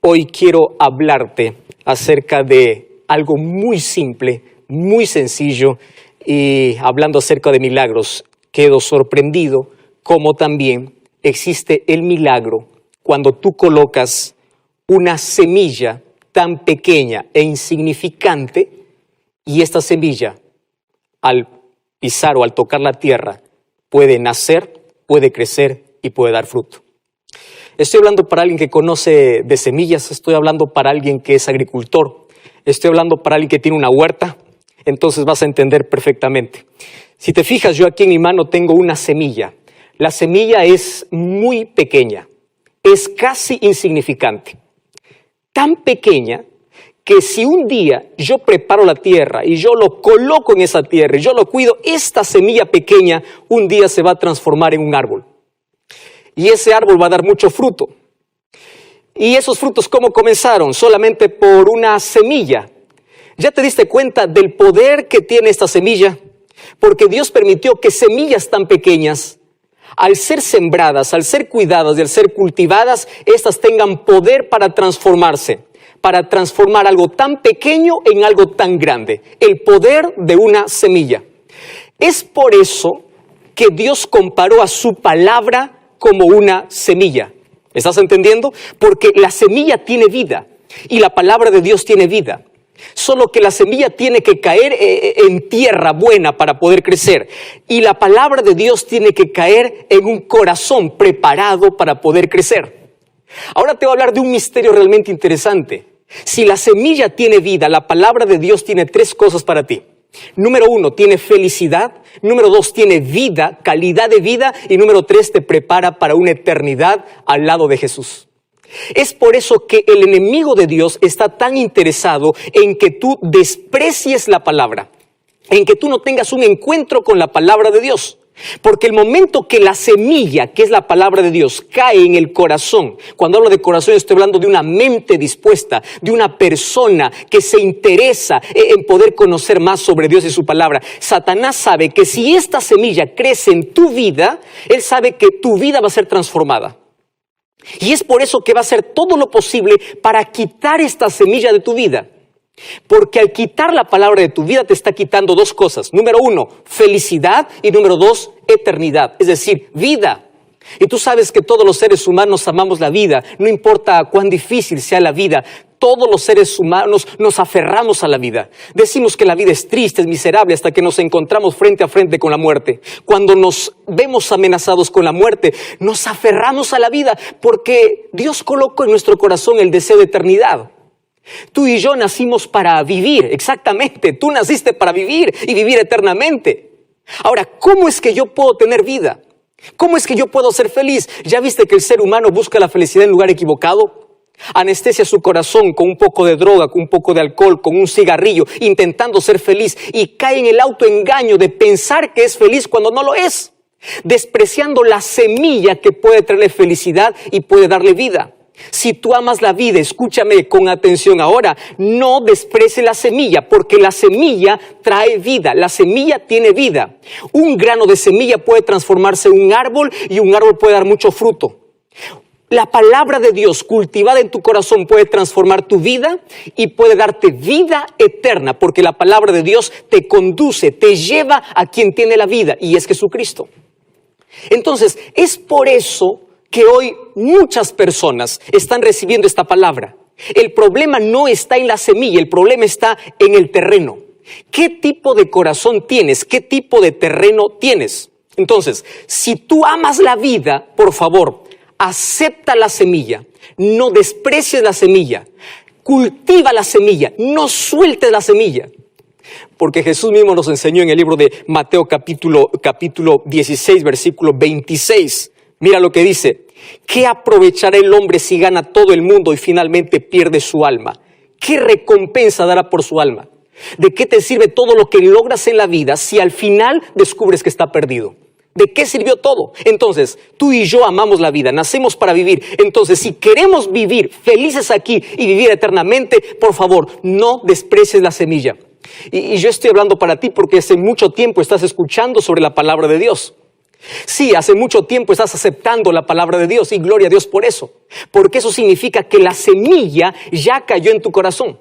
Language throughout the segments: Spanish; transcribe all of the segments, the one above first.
Hoy quiero hablarte acerca de algo muy simple, muy sencillo, y hablando acerca de milagros, quedo sorprendido cómo también existe el milagro cuando tú colocas una semilla tan pequeña e insignificante y esta semilla, al pisar o al tocar la tierra, puede nacer, puede crecer y puede dar fruto. Estoy hablando para alguien que conoce de semillas, estoy hablando para alguien que es agricultor, estoy hablando para alguien que tiene una huerta, entonces vas a entender perfectamente. Si te fijas, yo aquí en mi mano tengo una semilla. La semilla es muy pequeña, es casi insignificante. Tan pequeña que si un día yo preparo la tierra y yo lo coloco en esa tierra y yo lo cuido, esta semilla pequeña un día se va a transformar en un árbol. Y ese árbol va a dar mucho fruto. ¿Y esos frutos cómo comenzaron? Solamente por una semilla. ¿Ya te diste cuenta del poder que tiene esta semilla? Porque Dios permitió que semillas tan pequeñas, al ser sembradas, al ser cuidadas y al ser cultivadas, estas tengan poder para transformarse, para transformar algo tan pequeño en algo tan grande. El poder de una semilla. Es por eso que Dios comparó a su palabra como una semilla. ¿Estás entendiendo? Porque la semilla tiene vida y la palabra de Dios tiene vida. Solo que la semilla tiene que caer en tierra buena para poder crecer. Y la palabra de Dios tiene que caer en un corazón preparado para poder crecer. Ahora te voy a hablar de un misterio realmente interesante. Si la semilla tiene vida, la palabra de Dios tiene tres cosas para ti. Número 1, tiene felicidad. Número 2, tiene vida, calidad de vida. Y número 3, te prepara para una eternidad al lado de Jesús. Es por eso que el enemigo de Dios está tan interesado en que tú desprecies la palabra, en que tú no tengas un encuentro con la palabra de Dios. Porque el momento que la semilla, que es la palabra de Dios, cae en el corazón, cuando hablo de corazón estoy hablando de una mente dispuesta, de una persona que se interesa en poder conocer más sobre Dios y su palabra. Satanás sabe que si esta semilla crece en tu vida, él sabe que tu vida va a ser transformada. Y es por eso que va a hacer todo lo posible para quitar esta semilla de tu vida. Porque al quitar la palabra de tu vida te está quitando dos cosas. Número 1, felicidad, y número 2, eternidad, es decir, vida. Y tú sabes que todos los seres humanos amamos la vida, no importa cuán difícil sea la vida, todos los seres humanos nos aferramos a la vida. Decimos que la vida es triste, es miserable, hasta que nos encontramos frente a frente con la muerte. Cuando nos vemos amenazados con la muerte, nos aferramos a la vida, porque Dios colocó en nuestro corazón el deseo de eternidad. Tú y yo nacimos para vivir, exactamente, tú naciste para vivir y vivir eternamente. Ahora, ¿cómo es que yo puedo tener vida? ¿Cómo es que yo puedo ser feliz? ¿Ya viste que el ser humano busca la felicidad en lugar equivocado? Anestesia su corazón con un poco de droga, con un poco de alcohol, con un cigarrillo, intentando ser feliz, y cae en el autoengaño de pensar que es feliz cuando no lo es, despreciando la semilla que puede traerle felicidad y puede darle vida. Si tú amas la vida, escúchame con atención ahora, no desprecies la semilla, porque la semilla trae vida, la semilla tiene vida. Un grano de semilla puede transformarse en un árbol y un árbol puede dar mucho fruto. La palabra de Dios cultivada en tu corazón puede transformar tu vida y puede darte vida eterna, porque la palabra de Dios te conduce, te lleva a quien tiene la vida, y es Jesucristo. Entonces, es por eso que hoy muchas personas están recibiendo esta palabra. El problema no está en la semilla, el problema está en el terreno. ¿Qué tipo de corazón tienes? ¿Qué tipo de terreno tienes? Entonces, si tú amas la vida, por favor, acepta la semilla, no desprecies la semilla, cultiva la semilla, no sueltes la semilla. Porque Jesús mismo nos enseñó en el libro de Mateo capítulo 16, versículo 26. Mira lo que dice: ¿qué aprovechará el hombre si gana todo el mundo y finalmente pierde su alma? ¿Qué recompensa dará por su alma? ¿De qué te sirve todo lo que logras en la vida si al final descubres que está perdido? ¿De qué sirvió todo? Entonces, tú y yo amamos la vida, nacemos para vivir. Entonces, si queremos vivir felices aquí y vivir eternamente, por favor, no desprecies la semilla. Y yo estoy hablando para ti porque hace mucho tiempo estás escuchando sobre la palabra de Dios. Sí, hace mucho tiempo estás aceptando la palabra de Dios y gloria a Dios por eso. Porque eso significa que la semilla ya cayó en tu corazón.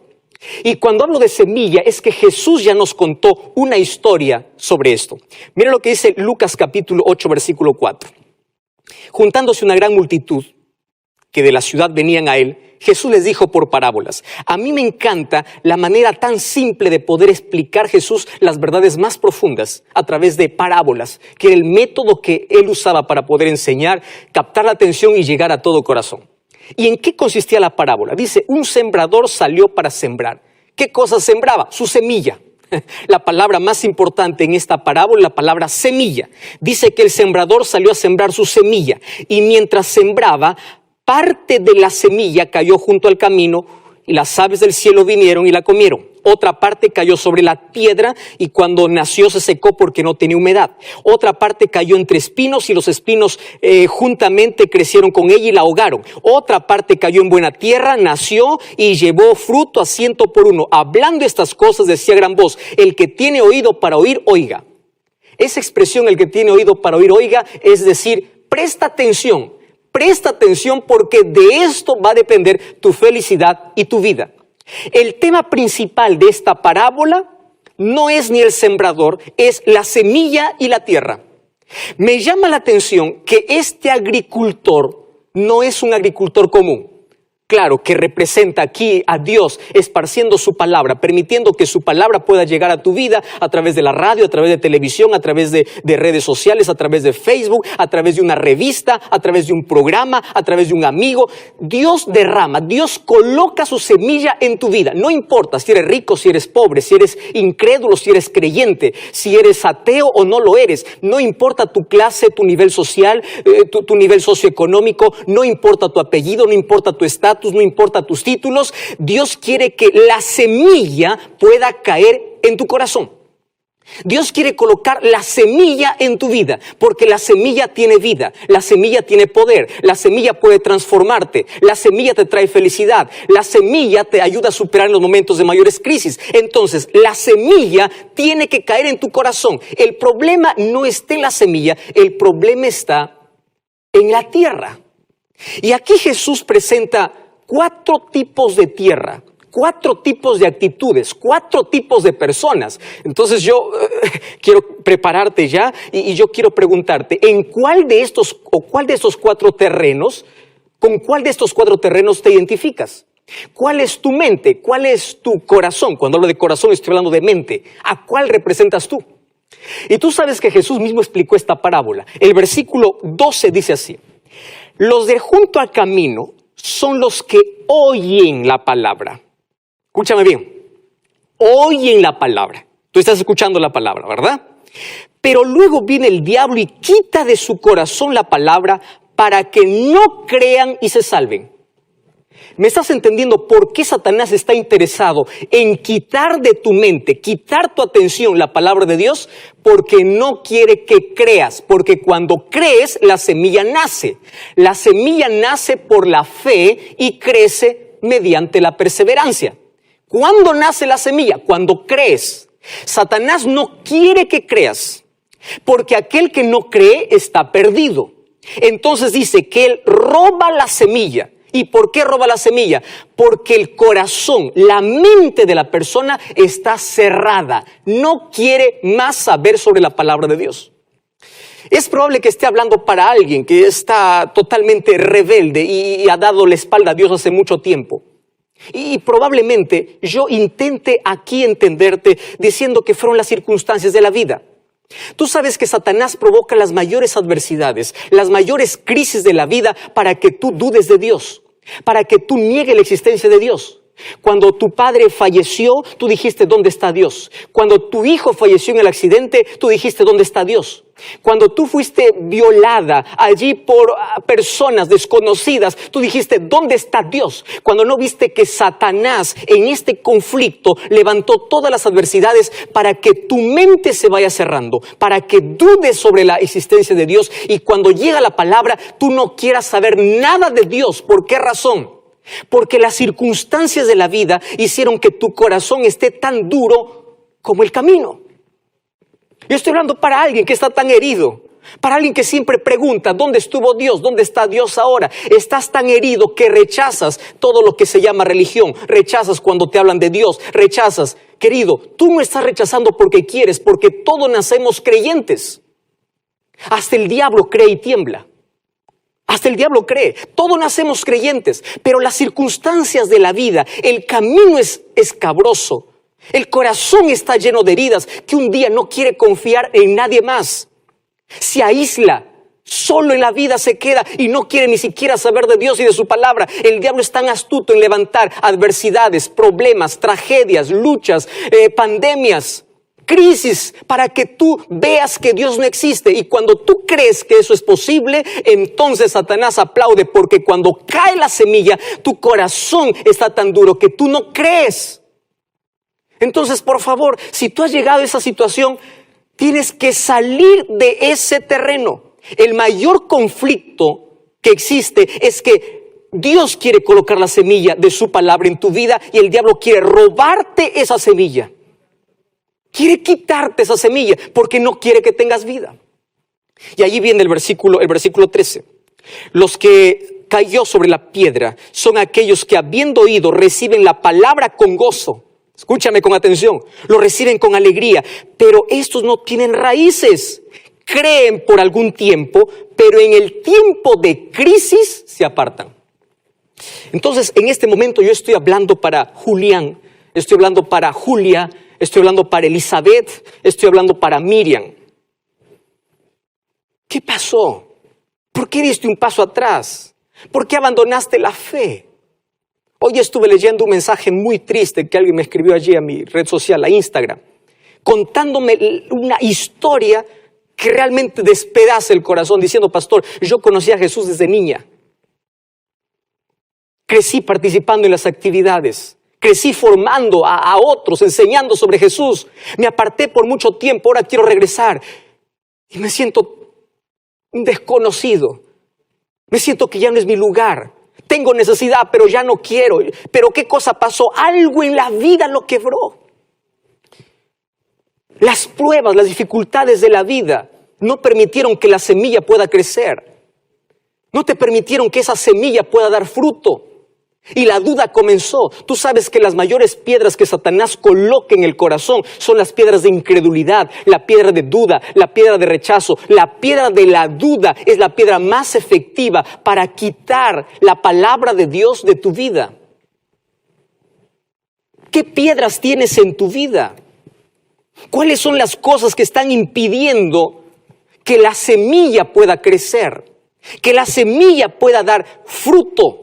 Y cuando hablo de semilla es que Jesús ya nos contó una historia sobre esto. Mira lo que dice Lucas capítulo 8 versículo 4. Juntándose una gran multitud que de la ciudad venían a él, Jesús les dijo por parábolas. A mí me encanta la manera tan simple de poder explicar Jesús las verdades más profundas a través de parábolas, que era el método que él usaba para poder enseñar, captar la atención y llegar a todo corazón. ¿Y en qué consistía la parábola? Dice, un sembrador salió para sembrar. ¿Qué cosa sembraba? Su semilla. La palabra más importante en esta parábola, la palabra semilla. Dice que el sembrador salió a sembrar su semilla y mientras sembraba, parte de la semilla cayó junto al camino y las aves del cielo vinieron y la comieron. Otra parte cayó sobre la piedra y cuando nació se secó porque no tenía humedad. Otra parte cayó entre espinos y los espinos juntamente crecieron con ella y la ahogaron. Otra parte cayó en buena tierra, nació y llevó fruto a 100 por 1. Hablando estas cosas decía a gran voz, el que tiene oído para oír, oiga. Esa expresión, el que tiene oído para oír, oiga, es decir, presta atención porque de esto va a depender tu felicidad y tu vida. El tema principal de esta parábola no es ni el sembrador, es la semilla y la tierra. Me llama la atención que este agricultor no es un agricultor común. Claro, que representa aquí a Dios esparciendo su palabra, permitiendo que su palabra pueda llegar a tu vida a través de la radio, a través de televisión, a través de redes sociales, a través de Facebook, a través de una revista, a través de un programa, a través de un amigo. Dios derrama, Dios coloca su semilla en tu vida. No importa si eres rico, si eres pobre, si eres incrédulo, si eres creyente, si eres ateo o no lo eres. No importa tu clase, tu nivel social, tu nivel socioeconómico, no importa tu apellido, no importa tu estatus, no importa tus títulos, Dios quiere que la semilla pueda caer en tu corazón. Dios quiere colocar la semilla en tu vida, porque la semilla tiene vida, la semilla tiene poder, la semilla puede transformarte, la semilla te trae felicidad, la semilla te ayuda a superar en los momentos de mayores crisis. Entonces, la semilla tiene que caer en tu corazón. El problema no está en la semilla, el problema está en la tierra. Y aquí Jesús presenta 4 tipos de tierra, 4 tipos de actitudes, 4 tipos de personas. Entonces yo quiero prepararte ya y yo quiero preguntarte, ¿en cuál de estos 4 terrenos, con cuál de estos 4 terrenos te identificas? ¿Cuál es tu mente? ¿Cuál es tu corazón? Cuando hablo de corazón estoy hablando de mente. ¿A cuál representas tú? Y tú sabes que Jesús mismo explicó esta parábola. El versículo 12 dice así, los de junto al camino son los que oyen la palabra. Escúchame bien, oyen la palabra. Tú estás escuchando la palabra, ¿verdad? Pero luego viene el diablo y quita de su corazón la palabra para que no crean y se salven. ¿Me estás entendiendo por qué Satanás está interesado en quitar de tu mente, quitar tu atención la palabra de Dios? Porque no quiere que creas, porque cuando crees la semilla nace. La semilla nace por la fe y crece mediante la perseverancia. ¿Cuándo nace la semilla? Cuando crees. Satanás no quiere que creas, porque aquel que no cree está perdido. Entonces dice que él roba la semilla. ¿Y por qué roba la semilla? Porque el corazón, la mente de la persona está cerrada. No quiere más saber sobre la palabra de Dios. Es probable que esté hablando para alguien que está totalmente rebelde y ha dado la espalda a Dios hace mucho tiempo. Y probablemente yo intente aquí entenderte diciendo que fueron las circunstancias de la vida. Tú sabes que Satanás provoca las mayores adversidades, las mayores crisis de la vida para que tú dudes de Dios, para que tú niegues la existencia de Dios. Cuando tu padre falleció, tú dijiste, ¿dónde está Dios? Cuando tu hijo falleció en el accidente, tú dijiste, ¿dónde está Dios? Cuando tú fuiste violada allí por personas desconocidas, tú dijiste, ¿dónde está Dios? Cuando no viste que Satanás en este conflicto levantó todas las adversidades para que tu mente se vaya cerrando, para que dudes sobre la existencia de Dios y cuando llega la palabra, tú no quieras saber nada de Dios. ¿Por qué razón? Porque las circunstancias de la vida hicieron que tu corazón esté tan duro como el camino. Yo estoy hablando para alguien que está tan herido, Para alguien que siempre pregunta, ¿dónde estuvo Dios? ¿Dónde está Dios ahora? Estás tan herido que rechazas todo lo que se llama religión. Rechazas cuando te hablan de Dios. Rechazas. Querido, tú no estás rechazando porque quieres, porque todos nacemos creyentes. Hasta el diablo cree y tiembla. Hasta el diablo cree. Todos nacemos creyentes. Pero las circunstancias de la vida, el camino es escabroso. El corazón está lleno de heridas que un día no quiere confiar en nadie más. Se aísla, solo en la vida se queda y no quiere ni siquiera saber de Dios y de su palabra. El diablo es tan astuto en levantar adversidades, problemas, tragedias, luchas, pandemias, crisis, para que tú veas que Dios no existe. Y cuando tú crees que eso es posible, entonces Satanás aplaude, porque cuando cae la semilla, tu corazón está tan duro que tú no crees. Entonces, por favor, si tú has llegado a esa situación, tienes que salir de ese terreno. El mayor conflicto que existe es que Dios quiere colocar la semilla de su palabra en tu vida y el diablo quiere robarte esa semilla. Quiere quitarte esa semilla porque no quiere que tengas vida. Y allí viene el versículo 13. Los que cayó sobre la piedra son aquellos que, habiendo oído, reciben la palabra con gozo. Escúchame con atención, lo reciben con alegría, pero estos no tienen raíces. Creen por algún tiempo, pero en el tiempo de crisis se apartan. Entonces, en este momento yo estoy hablando para Julián, estoy hablando para Julia, estoy hablando para Elizabeth, estoy hablando para Miriam. ¿Qué pasó? ¿Por qué diste un paso atrás? ¿Por qué abandonaste la fe? Hoy estuve leyendo un mensaje muy triste que alguien me escribió allí a mi red social, a Instagram, contándome una historia que realmente despedaza el corazón, diciendo: pastor, yo conocí a Jesús desde niña. Crecí participando en las actividades, crecí formando a otros, enseñando sobre Jesús. Me aparté por mucho tiempo, ahora quiero regresar. Y me siento un desconocido. Me siento que ya no es mi lugar. Tengo necesidad, pero ya no quiero. Pero ¿qué cosa pasó? Algo en la vida lo quebró. Las pruebas, las dificultades de la vida no permitieron que la semilla pueda crecer. No te permitieron que esa semilla pueda dar fruto. Y la duda comenzó. Tú sabes que las mayores piedras que Satanás coloca en el corazón son las piedras de incredulidad, la piedra de duda, la piedra de rechazo. La piedra de la duda es la piedra más efectiva para quitar la palabra de Dios de tu vida. ¿Qué piedras tienes en tu vida? ¿Cuáles son las cosas que están impidiendo que la semilla pueda crecer? Que la semilla pueda dar fruto.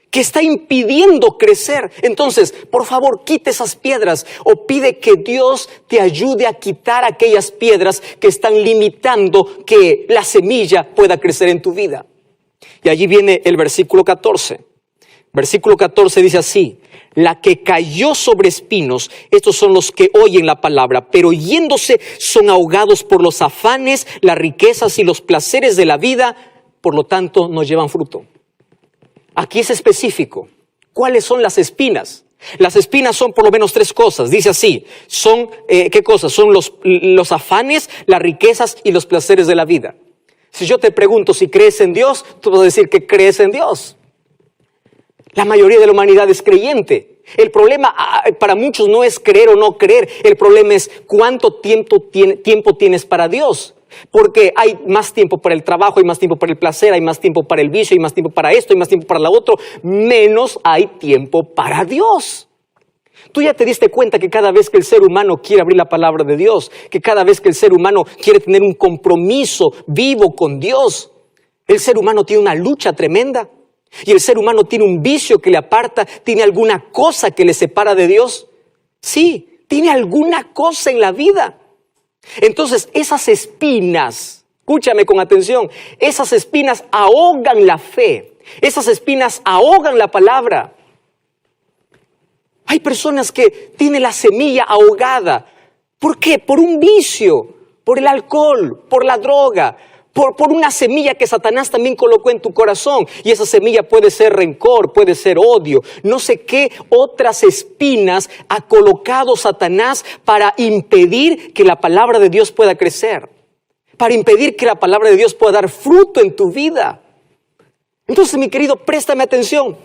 Que está impidiendo crecer. Entonces, por favor, quite esas piedras o pide que Dios te ayude a quitar aquellas piedras que están limitando que la semilla pueda crecer en tu vida. Y allí viene el versículo 14. Versículo 14 dice así: la que cayó sobre espinos, estos son los que oyen la palabra, pero yéndose son ahogados por los afanes, las riquezas y los placeres de la vida, por lo tanto no llevan fruto. Aquí es específico. ¿Cuáles son las espinas? Las espinas son por lo menos tres cosas. Dice así, son, ¿qué cosas? Son los afanes, las riquezas y los placeres de la vida. Si yo te pregunto si crees en Dios, tú vas a decir que crees en Dios. La mayoría de la humanidad es creyente. El problema para muchos no es creer o no creer. El problema es cuánto tiempo tienes para Dios. Porque hay más tiempo para el trabajo, hay más tiempo para el placer, hay más tiempo para el vicio, hay más tiempo para esto, hay más tiempo para lo otro. Menos hay tiempo para Dios. Tú ya te diste cuenta que cada vez que el ser humano quiere abrir la palabra de Dios, que cada vez que el ser humano quiere tener un compromiso vivo con Dios, el ser humano tiene una lucha tremenda. Y el ser humano tiene un vicio que le aparta, tiene alguna cosa que le separa de Dios. Sí, tiene alguna cosa en la vida. Entonces esas espinas, escúchame con atención, esas espinas ahogan la fe, esas espinas ahogan la palabra. Hay personas que tienen la semilla ahogada. ¿Por qué? Por un vicio, por el alcohol, por la droga, por una semilla que Satanás también colocó en tu corazón. Y esa semilla puede ser rencor, puede ser odio. No sé qué otras espinas ha colocado Satanás para impedir que la palabra de Dios pueda crecer. para impedir que la palabra de Dios pueda dar fruto en tu vida. Entonces, mi querido, préstame atención.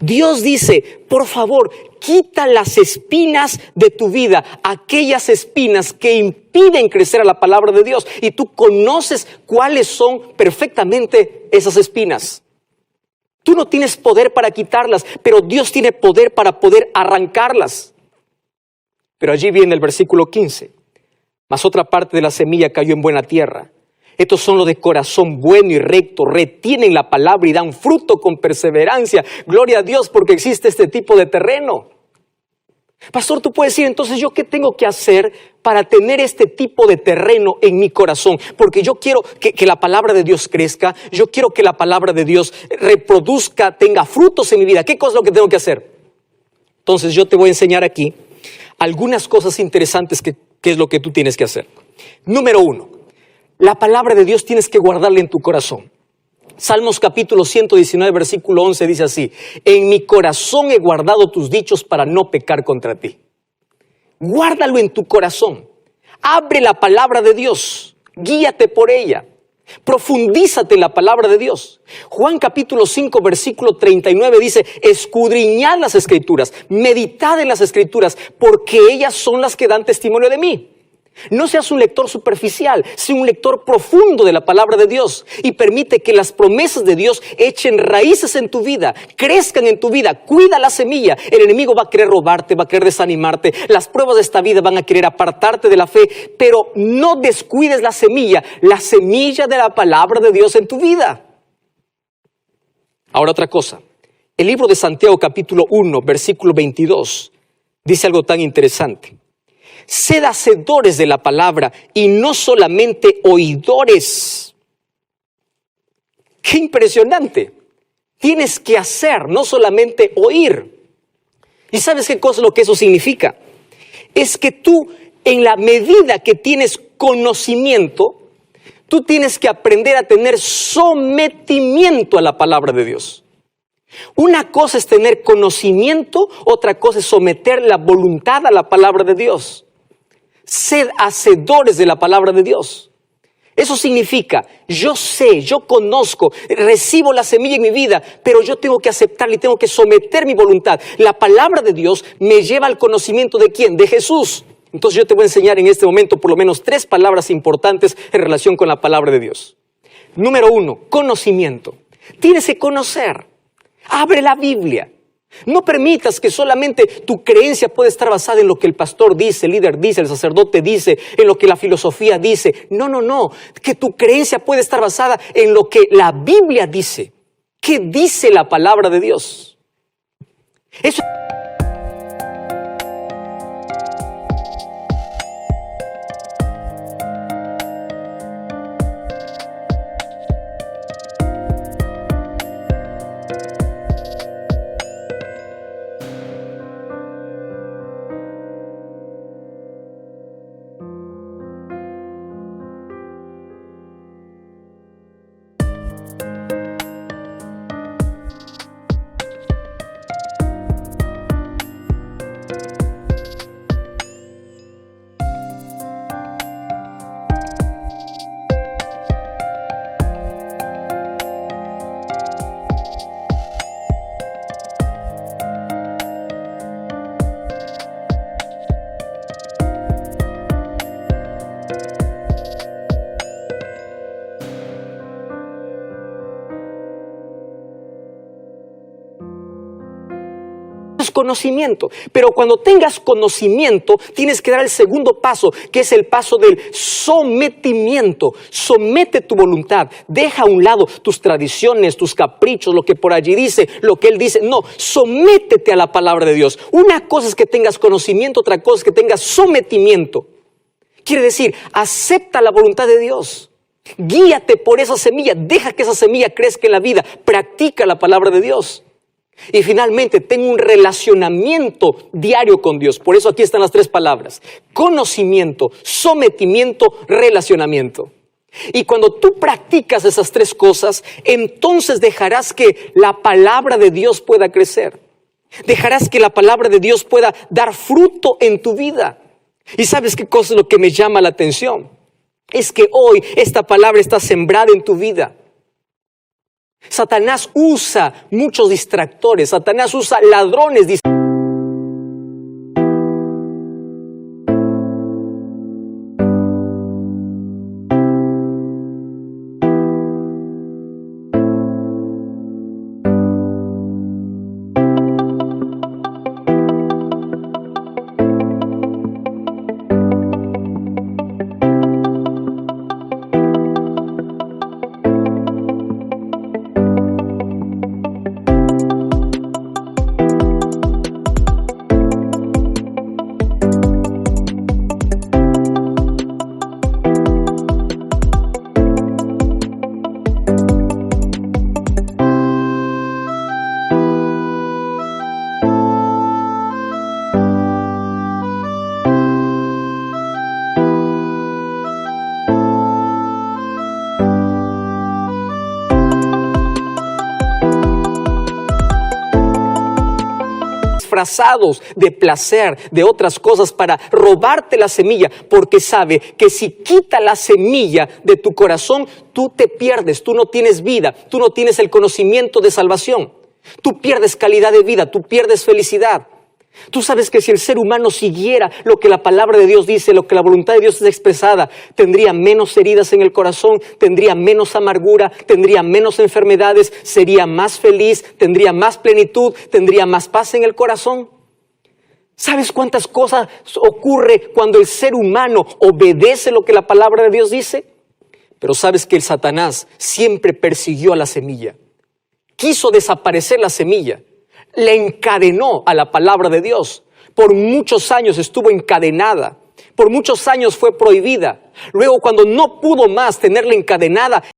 Dios dice, por favor, quita las espinas de tu vida, aquellas espinas que impiden crecer a la palabra de Dios. Y tú conoces cuáles son perfectamente esas espinas. Tú no tienes poder para quitarlas, pero Dios tiene poder para poder arrancarlas. Pero allí viene el versículo 15. Mas otra parte de la semilla cayó en buena tierra. Estos son los de corazón bueno y recto, retienen la palabra y dan fruto con perseverancia. Gloria a Dios porque existe este tipo de terreno. Pastor, tú puedes decir, entonces, ¿yo qué tengo que hacer para tener este tipo de terreno en mi corazón? Porque yo quiero que la palabra de Dios crezca, yo quiero que la palabra de Dios reproduzca, tenga frutos en mi vida. ¿Qué cosa es lo que tengo que hacer? Entonces, yo te voy a enseñar aquí algunas cosas interesantes que es lo que tú tienes que hacer. Número 1, la palabra de Dios tienes que guardarla en tu corazón. Salmos capítulo 119, versículo 11 dice así: en mi corazón he guardado tus dichos para no pecar contra ti. Guárdalo en tu corazón. Abre la palabra de Dios. Guíate por ella. Profundízate en la palabra de Dios. Juan capítulo 5, versículo 39 dice: escudriñad las escrituras, meditad en las escrituras, porque ellas son las que dan testimonio de mí. No seas un lector superficial, sé un lector profundo de la palabra de Dios y permite que las promesas de Dios echen raíces en tu vida, crezcan en tu vida. Cuida la semilla. El enemigo va a querer robarte, va a querer desanimarte. Las pruebas de esta vida van a querer apartarte de la fe, pero no descuides la semilla de la palabra de Dios en tu vida. Ahora otra cosa. El libro de Santiago capítulo 1, versículo 22 dice algo tan interesante. Sed hacedores de la palabra y no solamente oidores. ¡Qué impresionante! Tienes que hacer, no solamente oír. ¿Y sabes qué cosa es lo que eso significa? Es que tú, en la medida que tienes conocimiento, tú tienes que aprender a tener sometimiento a la palabra de Dios. Una cosa es tener conocimiento, otra cosa es someter la voluntad a la palabra de Dios. Sed hacedores de la palabra de Dios. Eso significa, yo sé, yo conozco, recibo la semilla en mi vida, pero yo tengo que aceptarla y tengo que someter mi voluntad. La palabra de Dios me lleva al conocimiento ¿de quién? De Jesús. Entonces yo te voy a enseñar en este momento por lo menos 3 palabras importantes en relación con la palabra de Dios. Número 1, conocimiento. Tienes que conocer. Abre la Biblia. No permitas que solamente tu creencia pueda estar basada en lo que el pastor dice, el líder dice, el sacerdote dice, en lo que la filosofía dice. No. Que tu creencia pueda estar basada en lo que la Biblia dice. ¿Qué dice la palabra de Dios? Eso. Conocimiento, pero cuando tengas conocimiento tienes que dar el segundo paso, que es el paso del sometimiento. Somete tu voluntad, deja a un lado tus tradiciones, tus caprichos, lo que por allí dice, lo que él dice. No, sométete a la palabra de Dios. Una cosa es que tengas conocimiento, otra cosa es que tengas sometimiento. Quiere decir, acepta la voluntad de Dios. Guíate por esa semilla, deja que esa semilla crezca en la vida, practica la palabra de Dios. Y finalmente, ten un relacionamiento diario con Dios. Por eso aquí están las 3 palabras: conocimiento, sometimiento, relacionamiento. Y cuando tú practicas esas 3 cosas, entonces dejarás que la palabra de Dios pueda crecer. Dejarás que la palabra de Dios pueda dar fruto en tu vida. ¿Y sabes qué cosa es lo que me llama la atención? es que hoy esta palabra está sembrada en tu vida. Satanás usa muchos distractores, Satanás usa ladrones disfrazados de placer, de otras cosas, para robarte la semilla, porque sabe que si quita la semilla de tu corazón, tú te pierdes, tú no tienes vida, tú no tienes el conocimiento de salvación, tú pierdes calidad de vida, tú pierdes felicidad. Tú sabes que si el ser humano siguiera lo que la palabra de Dios dice, lo que la voluntad de Dios es expresada, tendría menos heridas en el corazón, tendría menos amargura, tendría menos enfermedades, sería más feliz, tendría más plenitud, tendría más paz en el corazón. ¿Sabes cuántas cosas ocurre cuando el ser humano obedece lo que la palabra de Dios dice? Pero sabes que el Satanás siempre persiguió a la semilla, quiso desaparecer la semilla. Le encadenó a la palabra de Dios. Por muchos años estuvo encadenada. Por muchos años fue prohibida. Luego, cuando no pudo más tenerla encadenada,